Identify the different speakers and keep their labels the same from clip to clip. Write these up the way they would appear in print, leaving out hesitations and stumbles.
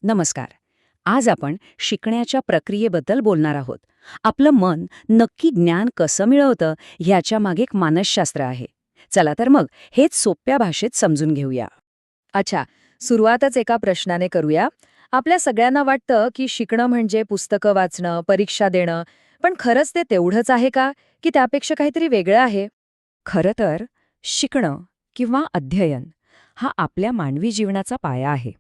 Speaker 1: नमस्कार. आज आपण शिकण्याच्या प्रक्रियेबद्दल बोलणार आहोत. आपलं मन नक्की ज्ञान कसं मिळवतं ह्याच्या मागे एक मानसशास्त्र आहे. चला तर मग हेच सोप्या भाषेत समजून घेऊया.
Speaker 2: अच्छा, सुरुवातच एका प्रश्नाने करूया. आपल्या सगळ्यांना वाटतं की शिकणं म्हणजे पुस्तकं वाचणं, परीक्षा देणं, पण खरंच ते तेवढंच आहे का? की त्यापेक्षा काहीतरी वेगळं आहे?
Speaker 1: खरं तर शिकणं किंवा अध्ययन हा आपल्या मानवी जीवनाचा पाया आहे.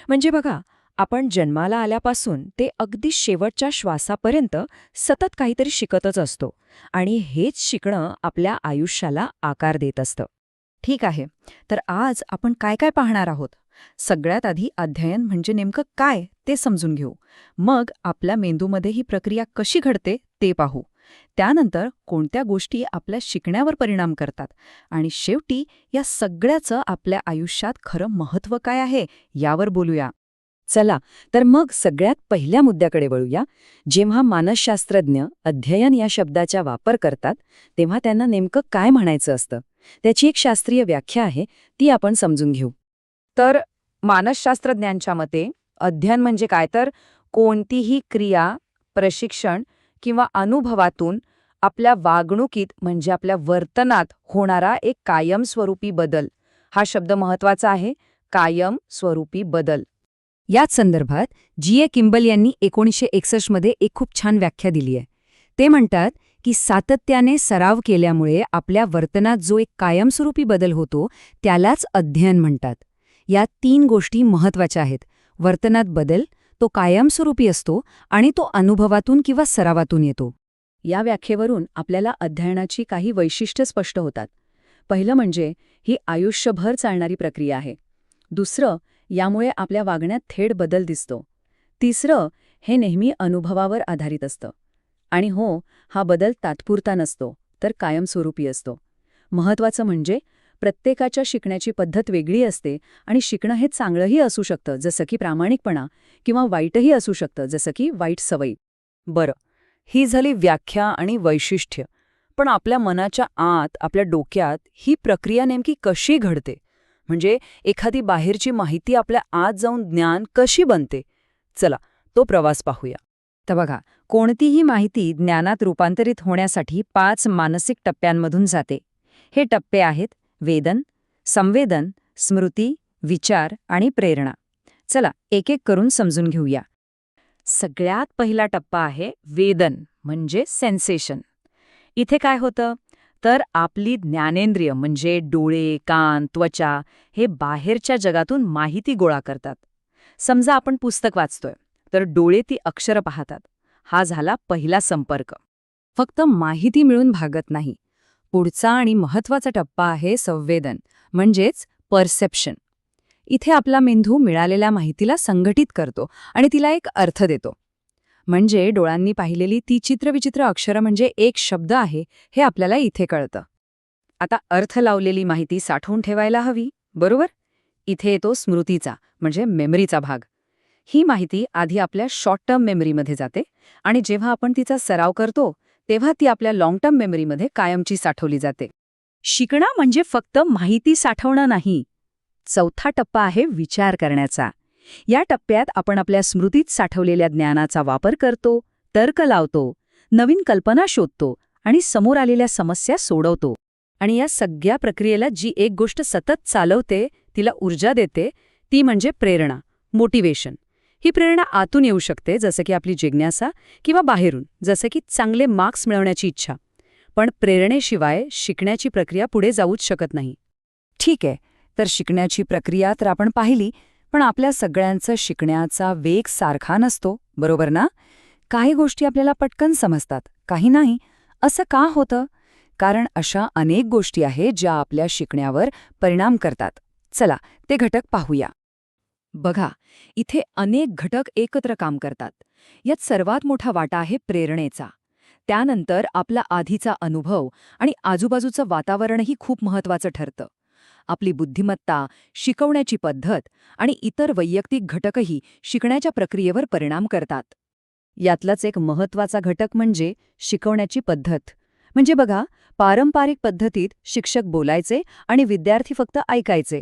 Speaker 1: म्हणजे बघा, आपण जन्माला आल्यापासून ते अगदी शेवटच्या श्वासापर्यंत सतत काहीतरी शिकतच असतो आणि हेच शिकणं आपल्या आयुष्याला आकार देत असतं. ठीक आहे, तर आज आपण काय काय पाहणार आहोत? सगळ्यात आधी अध्ययन म्हणजे नेमकं काय ते समजून घेऊ. मग आपल्या मेंदूमध्ये ही प्रक्रिया कशी घडते ते पाहू. त्यानंतर कोणत्या गोष्टी आपल्या शिकण्यावर परिणाम करतात आणि शेवटी या सगळ्याचं आपल्या आयुष्यात खरं महत्त्व काय आहे यावर बोलूया. चला तर मग सगळ्यात पहिल्या मुद्द्याकडे वळूया. जेव्हा मानसशास्त्रज्ञ अध्ययन या शब्दाचा वापर करतात तेव्हा त्यांना नेमकं काय म्हणायचं असतं, त्याची एक शास्त्रीय व्याख्या आहे, ती आपण समजून घेऊ.
Speaker 2: तर मानसशास्त्रज्ञांच्या मते अध्ययन म्हणजे काय तर कोणतीही क्रिया, प्रशिक्षण किंवा अनुभवातून आपल्या वागणुकीत म्हणजे आपल्या वर्तनात होणारा एक कायमस्वरूपी बदल. हा शब्द महत्वाचा आहे, कायमस्वरूपी बदल.
Speaker 1: याच संदर्भात जी. किंबल यांनी 1961 मध्ये एक खूप छान व्याख्या दिली आहे. ते म्हणतात की सातत्याने सराव केल्यामुळे आपल्या वर्तनात जो एक कायमस्वरूपी बदल होतो त्यालाच अध्ययन म्हणतात. या 3 गोष्टी महत्वाच्या आहेत. वर्तनात बदल, तो कायमस्वरूपी असतो आणि तो अनुभवातून किंवा सरावातून येतो. या व्याख्येवरून आपल्याला अध्ययनाची काही वैशिष्ट्ये स्पष्ट होतात. पहिलं म्हणजे ही आयुष्यभर चालणारी प्रक्रिया आहे. दुसरं, यामुळे आपल्या वागण्यात थेट बदल दिसतो. तिसरं, हे नेहमी अनुभवावर आधारित असतं. आणि हो, हा बदल तात्पुरता नसतो, तर कायमस्वरूपी असतो. महत्वाचं म्हणजे प्रत्येकाच्या शिकण्याची पद्धत वेगळी असते आणि शिकणं हे चांगलंही असू शकतं, जसं की प्रामाणिकपणा, किंवा वाईटही असू शकतं, जसं की वाईट सवयी.
Speaker 2: बरं, ही झाली व्याख्या आणि वैशिष्ट्य. पण आपल्या मनाच्या आत, आपल्या डोक्यात ही प्रक्रिया नेमकी कशी घडते? म्हणजे एखादी बाहेरची माहिती आपल्या आत जाऊन ज्ञान कशी बनते? चला, तो प्रवास पाहूया.
Speaker 1: तर बघा, कोणतीही माहिती ज्ञानात रूपांतरित होण्यासाठी 5 मानसिक टप्प्यांमधून जाते. हे टप्पे आहेत वेदन, संवेदन, स्मृती, विचार आणि प्रेरणा. चला, एक एक करून समजून घेऊया. सगळ्यात पहिला टप्पा आहे वेदन म्हणजे सेन्सेशन. इथे काय होतं तर आपली ज्ञानेंद्रिय म्हणजे डोळे, कान, त्वचा हे बाहेरच्या जगातून माहिती गोळा करतात. समजा आपण पुस्तक वाचतोय तर डोळे ती अक्षरं पाहतात. हा झाला पहिला संपर्क. फक्त माहिती मिळून भागत नाही. पुढचा आणि महत्वाचा टप्पा आहे संवेदन म्हणजेच परसेप्शन. इथे आपला मेंदू मिळालेल्या माहितीला संघटित करतो आणि तिला एक अर्थ देतो. म्हणजे डोळ्यांनी पाहिलेली ती चित्रविचित्र अक्षरं म्हणजे एक शब्द आहे हे आपल्याला इथे कळतं. आता अर्थ लावलेली माहिती साठवून ठेवायला हवी, बरोबर? इथे येतो स्मृतीचा म्हणजे मेमरीचा भाग. ही माहिती आधी आपल्या शॉर्ट टर्म मेमरीमध्ये जाते आणि जेव्हा आपण तिचा सराव करतो तेव्हा ती आपल्या लाँग टर्म मेमरीमध्ये कायमची साठवली जाते. शिकणं म्हणजे फक्त माहिती साठवणं नाही. चौथा टप्पा आहे विचार करण्याचा. या टप्प्यात आपण आपल्या स्मृतीत साठवलेल्या ज्ञानाचा वापर करतो, तर्क लावतो, नवीन कल्पना शोधतो आणि समोर आलेल्या समस्या सोडवतो. आणि या सगळ्या प्रक्रियेला जी एक गोष्ट सतत चालवते, तिला ऊर्जा देते, ती म्हणजे प्रेरणा, मोटिवेशन. ही प्रेरणा आतून येऊ शकते, जसं की आपली जिज्ञासा, किंवा बाहेरून, जसं की चांगले मार्क्स मिळवण्याची इच्छा. पण प्रेरणेशिवाय शिकण्याची प्रक्रिया पुढे जाऊच शकत नाही. ठीक आहे, तर शिकण्याची प्रक्रिया तर आपण पाहिली, पण आपल्या सगळ्यांचा शिकण्याचा वेग सारखा नसतो, बरोबर ना? काही गोष्टी आपल्याला पटकन समजतात, काही नाही. असं का होतं? कारण अशा अनेक गोष्टी आहेत ज्या आपल्या शिकण्यावर परिणाम करतात. चला, ते घटक पाहूया. बघा, इथे अनेक घटक एकत्र काम करतात. यात सर्वात मोठा वाटा आहे प्रेरणेचा. त्यानंतर आपला आधीचा अनुभव आणि आजूबाजूचं वातावरणही खूप महत्त्वाचं ठरतं. आपली बुद्धिमत्ता, शिकवण्याची पद्धत आणि इतर वैयक्तिक घटकही शिकण्याच्या प्रक्रियेवर परिणाम करतात. यातलाच एक महत्त्वाचा घटक म्हणजे शिकवण्याची पद्धत. म्हणजे बघा, पारंपरिक पद्धतीत शिक्षक बोलायचे आणि विद्यार्थी फक्त ऐकायचे.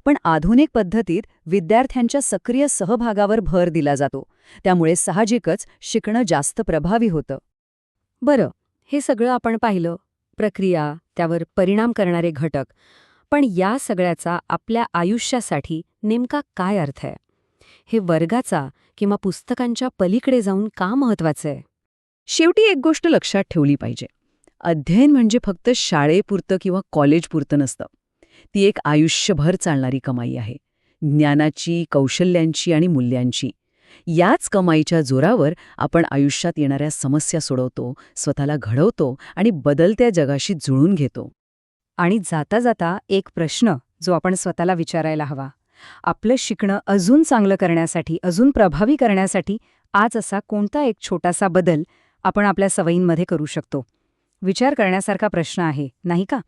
Speaker 1: पण आधुनिक पद्धतीत विद्यार्थ्यांच्या सक्रिय सहभागावर भर दिला जातो. त्यामुळे साहजिकच शिकणं जास्त प्रभावी होतं.
Speaker 3: बरं, हे सगळं आपण पाहिलं, प्रक्रिया, त्यावर परिणाम करणारे घटक. पण या सगळ्याचा आपल्या आयुष्यासाठी नेमका काय अर्थ आहे? हे वर्गाचा किंवा पुस्तकांच्या पलीकडे जाऊन का महत्वाचं आहे?
Speaker 1: शेवटी एक गोष्ट लक्षात ठेवली पाहिजे. अध्ययन म्हणजे फक्त शाळेपुरतं किंवा कॉलेजपुरतं नसतं. ती एक आयुष्यभर चालणारी कमाई आहे. ज्ञानाची, कौशल्यांची आणि मूल्यांची. याच कमाईच्या जोरावर आपण आयुष्यात येणाऱ्या समस्या सोडवतो, स्वतःला घडवतो आणि बदलत्या जगाशी जुळून घेतो.
Speaker 3: आणि जाता जाता एक प्रश्न जो आपण स्वतःला विचारायला हवा. आपलं शिकणं अजून चांगलं करण्यासाठी, अजून प्रभावी करण्यासाठी आज असा कोणता एक छोटासा बदल आपण आपल्या सवयींमध्ये करू शकतो? विचार करण्यासारखा प्रश्न आहे, नाही का?